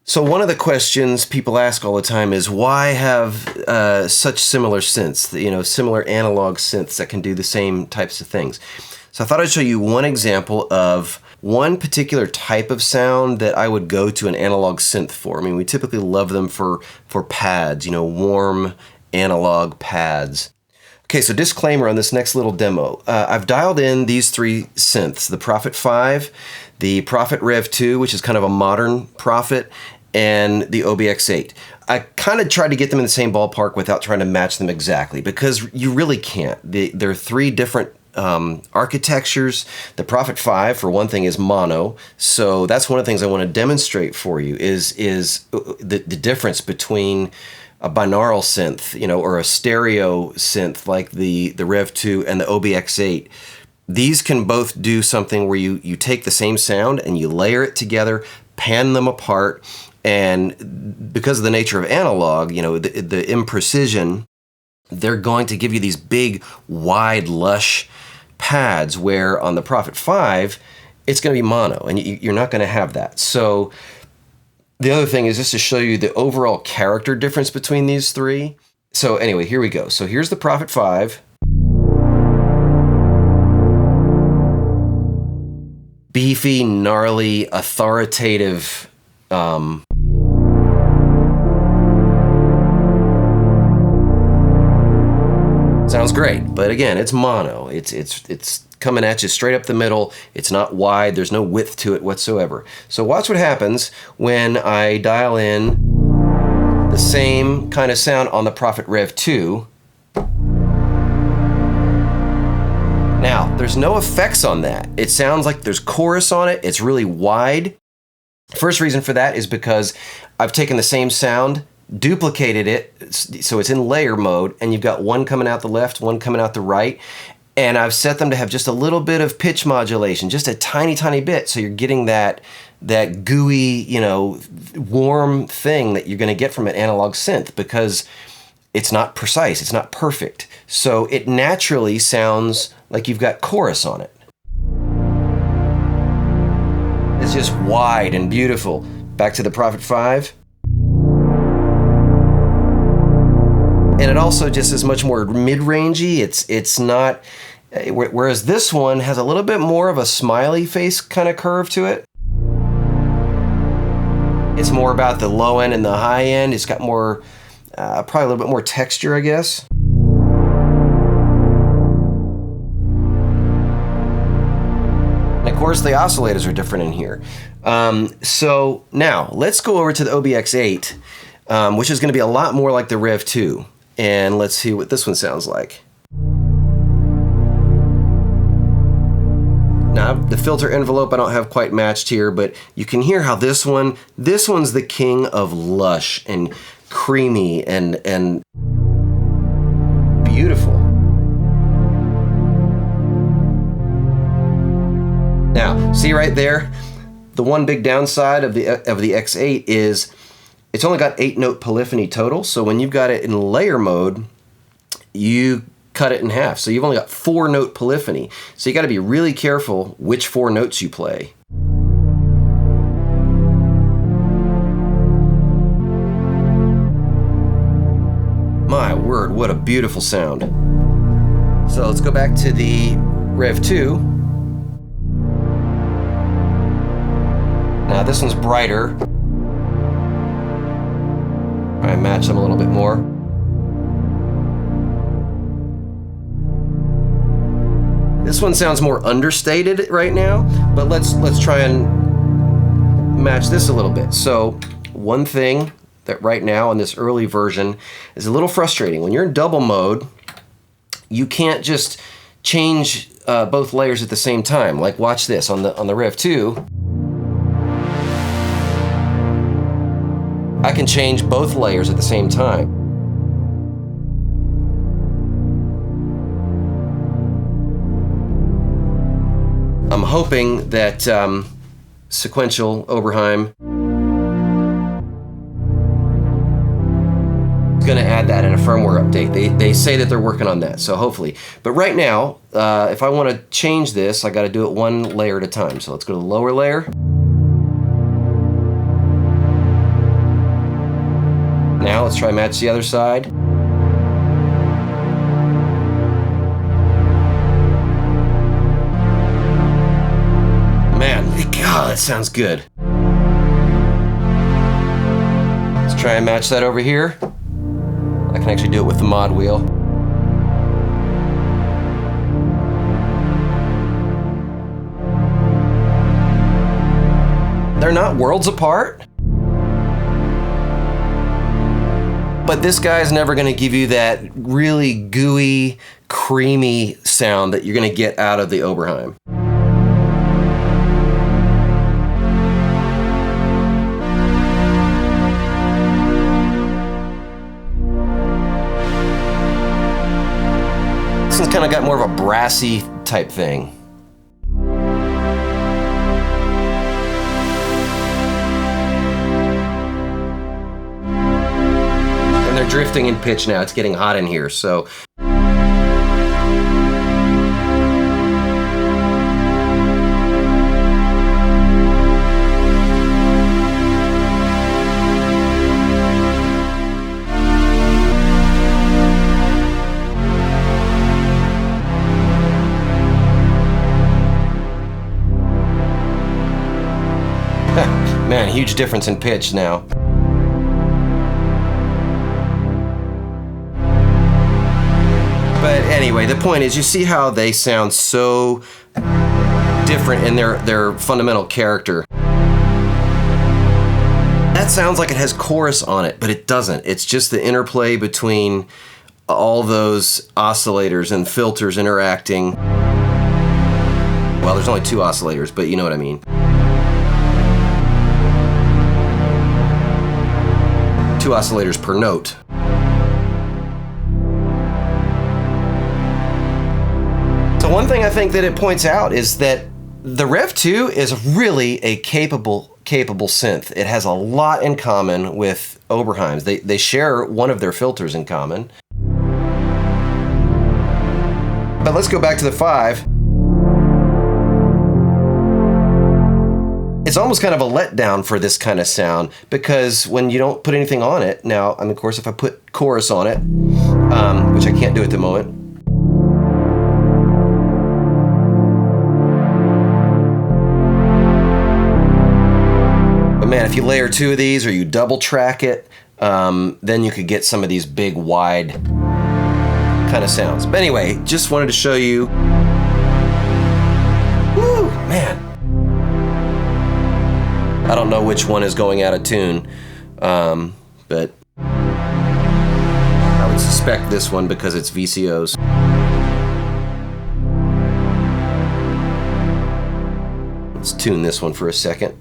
So one of the questions people ask all the time is why have such similar synths, similar analog synths that can do the same types of things. So I thought I'd show you one example of one particular type of sound that I would go to an analog synth for. I mean, we typically love them for pads, warm analog pads. Okay, so disclaimer on this next little demo. I've dialed in these three synths, the Prophet 5, the Prophet Rev 2, which is kind of a modern Prophet, and the OB-X8. I kind of tried to get them in the same ballpark without trying to match them exactly, because you really can't. They're three different architectures. The Prophet 5, for one thing, is mono, so that's one of the things I want to demonstrate for you is the difference between a binaural synth, or a stereo synth like the Rev 2 and the OB-X8. These can both do something where you take the same sound and you layer it together, pan them apart, and because of the nature of analog, the imprecision, they're going to give you these big, wide, lush pads, where on the Prophet 5, it's going to be mono, and you're not going to have that. So the other thing is just to show you the overall character difference between these three. So anyway, here we go. So here's the Prophet 5. Beefy, gnarly, authoritative, sounds great, but again, it's mono. It's coming at you straight up the middle. It's not wide. There's no width to it whatsoever. So watch what happens when I dial in the same kind of sound on the Prophet Rev 2. Now, there's no effects on that. It sounds like there's chorus on it. It's really wide. First reason for that is because I've taken the same sound, duplicated it, so it's in layer mode, and you've got one coming out the left, one coming out the right, and I've set them to have just a little bit of pitch modulation, just a tiny, tiny bit, so you're getting that gooey, warm thing that you're going to get from an analog synth, because it's not precise, it's not perfect. So it naturally sounds like you've got chorus on it. It's just wide and beautiful. Back to the Prophet 5. And it also just is much more mid-rangey. It's not, whereas this one has a little bit more of a smiley face kind of curve to it. It's more about the low end and the high end. It's got more, probably a little bit more texture, I guess. And of course, the oscillators are different in here. So now, let's go over to the OB-X8, which is going to be a lot more like the Rev 2. And let's see what this one sounds like. Now, the filter envelope I don't have quite matched here, but you can hear how this one's the king of lush and creamy and beautiful. Now, see right there? The one big downside of the X8 is it's only got 8-note polyphony total, so when you've got it in layer mode, you cut it in half. So you've only got 4-note polyphony. So you got to be really careful which 4 notes you play. My word, what a beautiful sound. So let's go back to the Rev 2. Now this one's brighter. I match them a little bit more. This one sounds more understated right now, but let's try and match this a little bit. So one thing that right now in this early version is a little frustrating. When you're in double mode, you can't just change both layers at the same time. Like watch this on the Rev 2. I can change both layers at the same time. I'm hoping that Sequential Oberheim is going to add that in a firmware update. They say that they're working on that, so hopefully. But right now, if I want to change this, I got to do it one layer at a time. So let's go to the lower layer. now let's try and match the other side. Man, God, that sounds good. Let's try and match that over here. I can actually do it with the mod wheel. They're not worlds apart, but this guy's never going to give you that really gooey, creamy sound that you're going to get out of the Oberheim. This one's kind of got more of a brassy type thing. And they're drifting in pitch now. It's getting hot in here, so. Man, huge difference in pitch now. But anyway, the point is, you see how they sound so different in their fundamental character. That sounds like it has chorus on it, but it doesn't. It's just the interplay between all those oscillators and filters interacting. Well, there's only 2 oscillators, but you know what I mean. 2 oscillators per note. So one thing I think that it points out is that the Rev 2 is really a capable synth. It has a lot in common with Oberheims. They share one of their filters in common. But let's go back to the 5. It's almost kind of a letdown for this kind of sound, because when you don't put anything on it, now, I mean, of course, if I put chorus on it, which I can't do at the moment. But man, if you layer 2 of these or you double track it, then you could get some of these big, wide kind of sounds. But anyway, just wanted to show you. Woo, man. I don't know which one is going out of tune, but I would suspect this one because it's VCOs. Let's tune this one for a second.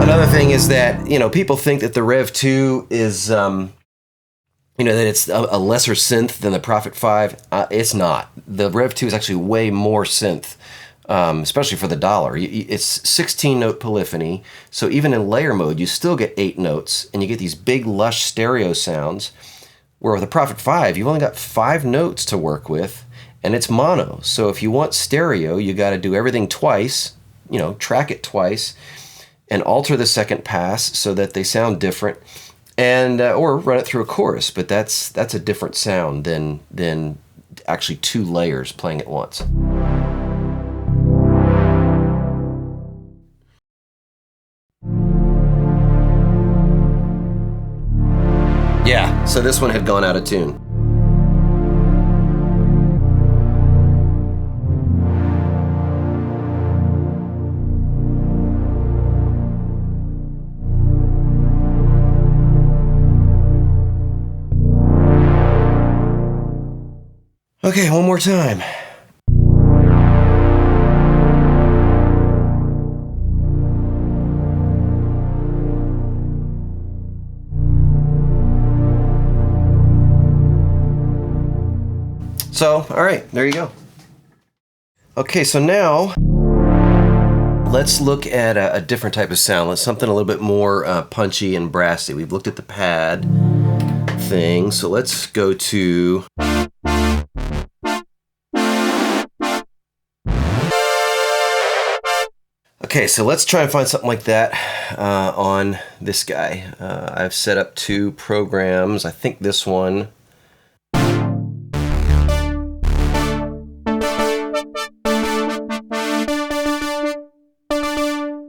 Another thing is that, you know, people think that the Rev 2 is, you know, that it's a lesser synth than the Prophet 5. It's not. The Rev 2 is actually way more synth, especially for the dollar. It's 16-note polyphony, so even in layer mode, you still get 8 notes, and you get these big, lush stereo sounds, where with the Prophet 5, you've only got 5 notes to work with, and it's mono. So if you want stereo, you got to do everything twice, you know, track it twice, and alter the second pass so that they sound different. And or run it through a chorus, but that's a different sound than actually 2 layers playing at once. Yeah, so this one had gone out of tune. Okay, one more time. So, all right, there you go. Okay, so now let's look at a different type of sound. Let's something a little bit more punchy and brassy. We've looked at the pad thing, so let's go to Okay, so let's try and find something like that on this guy. I've set up 2 programs. I think this one.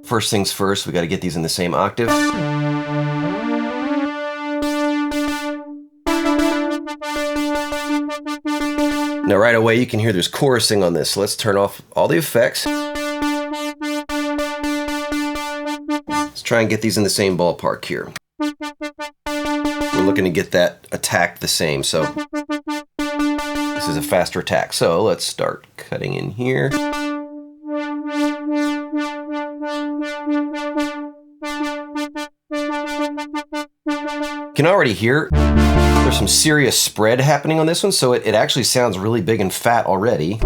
First things first, we got to get these in the same octave. Now right away you can hear there's chorusing on this, so let's turn off all the effects. Let's try and get these in the same ballpark here. We're looking to get that attack the same, so this is a faster attack. So let's start cutting in here. You can already hear there's some serious spread happening on this one, so it actually sounds really big and fat already.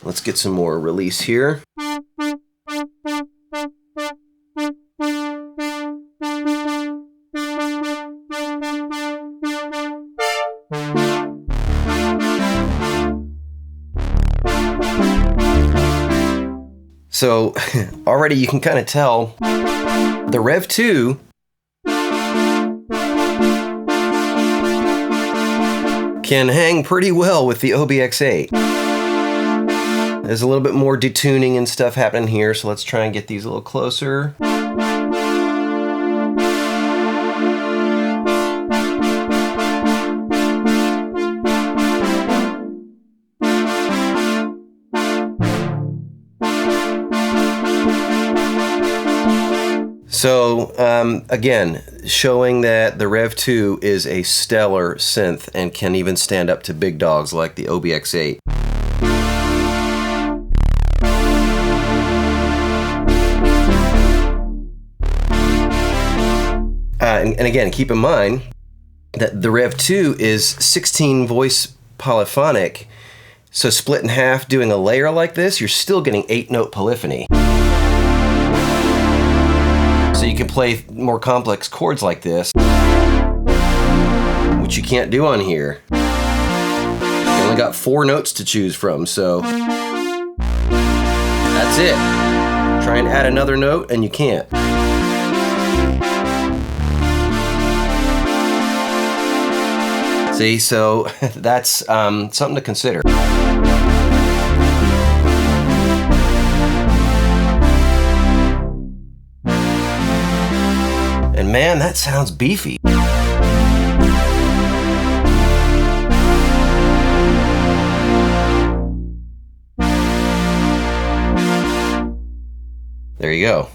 Let's get some more release here. So already you can kind of tell the Rev 2 can hang pretty well with the OB-X8. There's a little bit more detuning and stuff happening here, so let's try and get these a little closer. So again, showing that the Rev 2 is a stellar synth and can even stand up to big dogs like the OB-X8. And again, keep in mind that the Rev 2 is 16 voice polyphonic, so split in half doing a layer like this, you're still getting 8-note polyphony. So you can play more complex chords like this, which you can't do on here. You only got 4 notes to choose from, so that's it. Try and add another note and you can't. See, so that's something to consider. And man, that sounds beefy. There you go.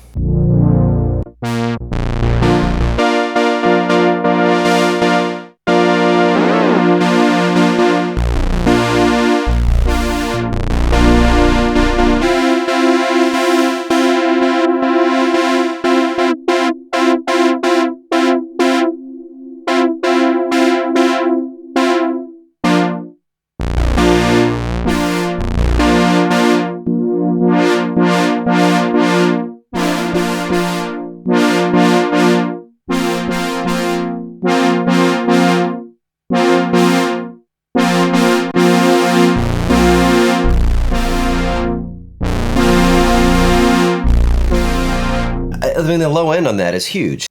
I mean, the low end on that is huge.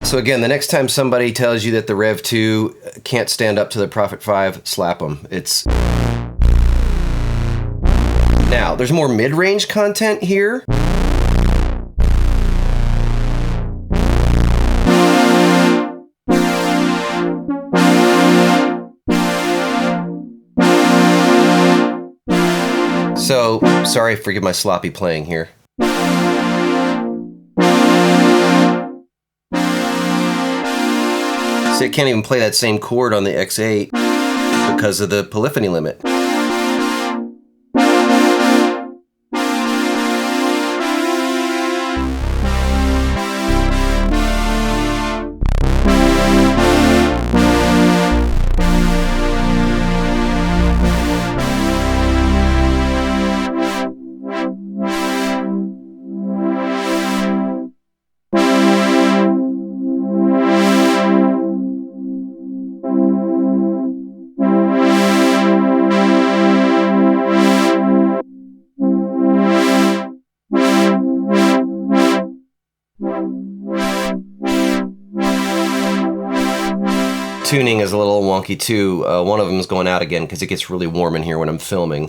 So again, the next time somebody tells you that the Rev 2 can't stand up to the Prophet 5, slap them. It's... Now, there's more mid-range content here. So, sorry, forgive my sloppy playing here. See, I can't even play that same chord on the X8 because of the polyphony limit. tuning is a little wonky too. One of them is going out again because it gets really warm in here when I'm filming.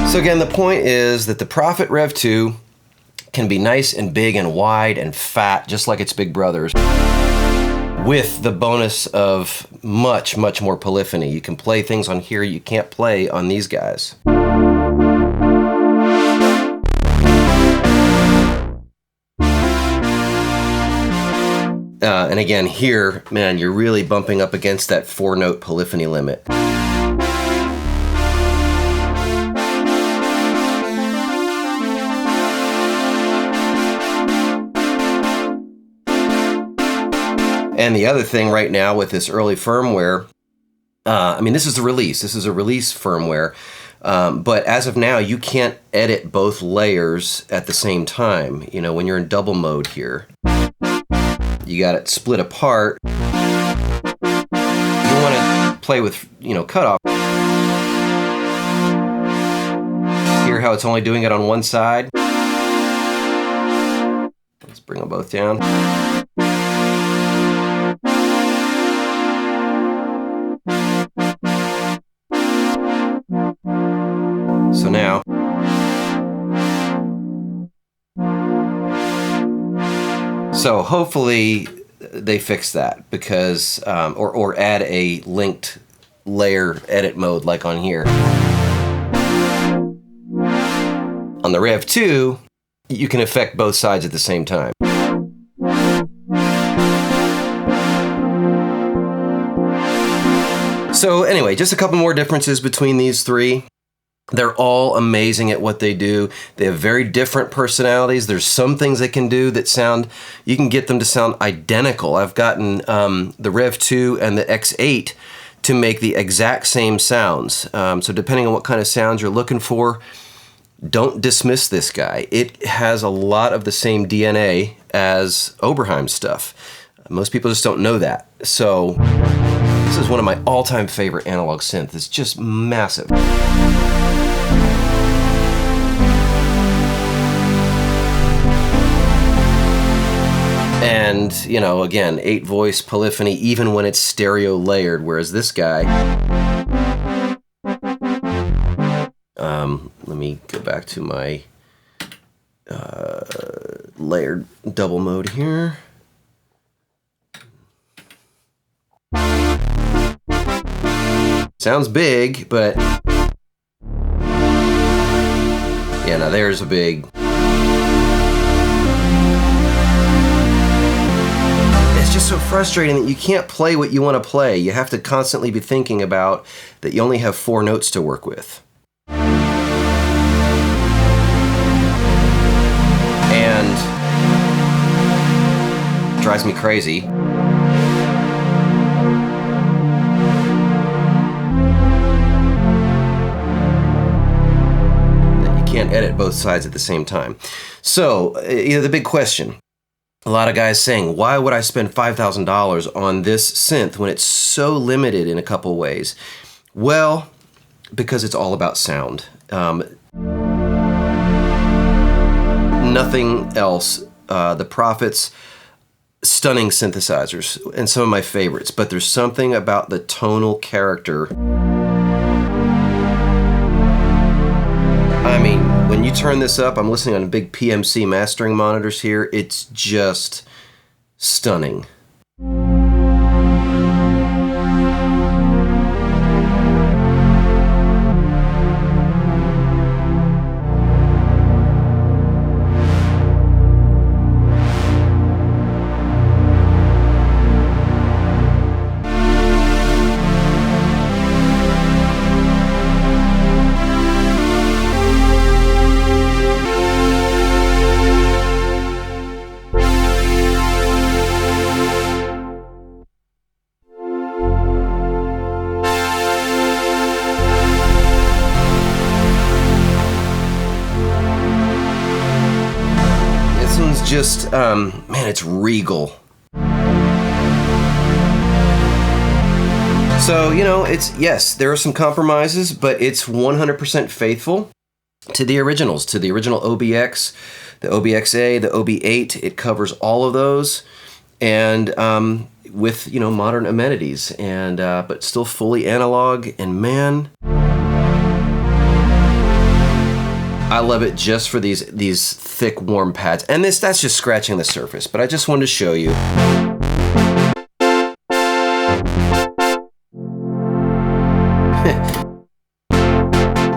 So again, the point is that the Prophet Rev 2 can be nice and big and wide and fat, just like its big brothers, with the bonus of much, much more polyphony. You can play things on here you can't play on these guys. And again, here, man, you're really bumping up against that 4-note polyphony limit. And the other thing right now with this early firmware, I mean, this is a release firmware, but as of now, you can't edit both layers at the same time. You know, when you're in double mode here, you got it split apart. You want to play with, you know, cutoff. Hear how it's only doing it on one side? Let's bring them both down. So now, so hopefully they fix that because, or add a linked layer edit mode like on here. On the Rev 2, you can affect both sides at the same time. So anyway, just a couple more differences between these three. They're all amazing at what they do. They have very different personalities. There's some things they can do that sound, you can get them to sound identical. I've gotten the Rev 2 and the X8 to make the exact same sounds. So depending on what kind of sounds you're looking for, don't dismiss this guy. It has a lot of the same DNA as Oberheim stuff. Most people just don't know that. So this is one of my all-time favorite analog synth. It's just massive. And, you know, again, 8-voice polyphony, even when it's stereo layered, whereas this guy... let me go back to my layered double mode here. Sounds big, but... yeah, now there's a big... It's just so frustrating that you can't play what you want to play. You have to constantly be thinking about that you only have 4 notes to work with. And it drives me crazy. That you can't edit both sides at the same time. So, you know, the big question. A lot of guys saying, why would I spend $5,000 on this synth when it's so limited in a couple ways? Well, because it's all about sound. Nothing else. The Prophet's stunning synthesizers and some of my favorites, but there's something about the tonal character. I mean, when you turn this up, I'm listening on big PMC mastering monitors here, it's just stunning. just, man, it's regal. So, you know, yes, there are some compromises, but it's 100% faithful to the originals, to the original OB-X, the OB-X8, the OB-8. It covers all of those, and with, you know, modern amenities, and but still fully analog. And man, I love it just for these thick, warm pads. And that's just scratching the surface, but I just wanted to show you.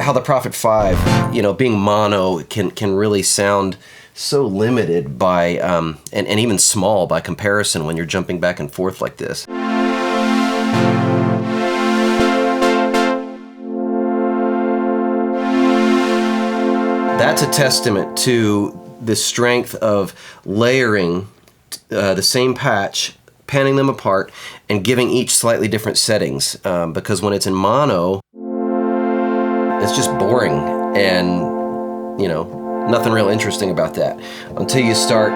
How the Prophet 5, you know, being mono can really sound so limited by, and even small by comparison when you're jumping back and forth like this. That's a testament to the strength of layering the same patch, panning them apart, and giving each slightly different settings. Because when it's in mono, it's just boring, and, you know, nothing real interesting about that until you start.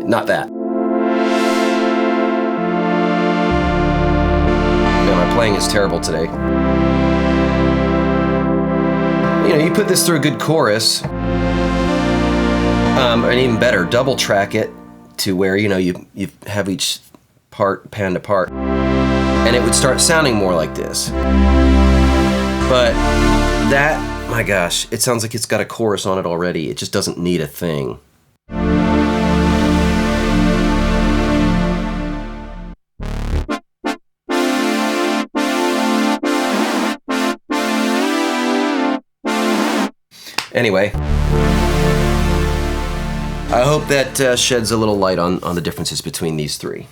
Not that. Man, my playing is terrible today. You know, you put this through a good chorus, and even better, double track it to where, you know, you have each part panned apart, and it would start sounding more like this. But that, my gosh, it sounds like it's got a chorus on it already. It just doesn't need a thing. Anyway, I hope that sheds a little light on the differences between these three.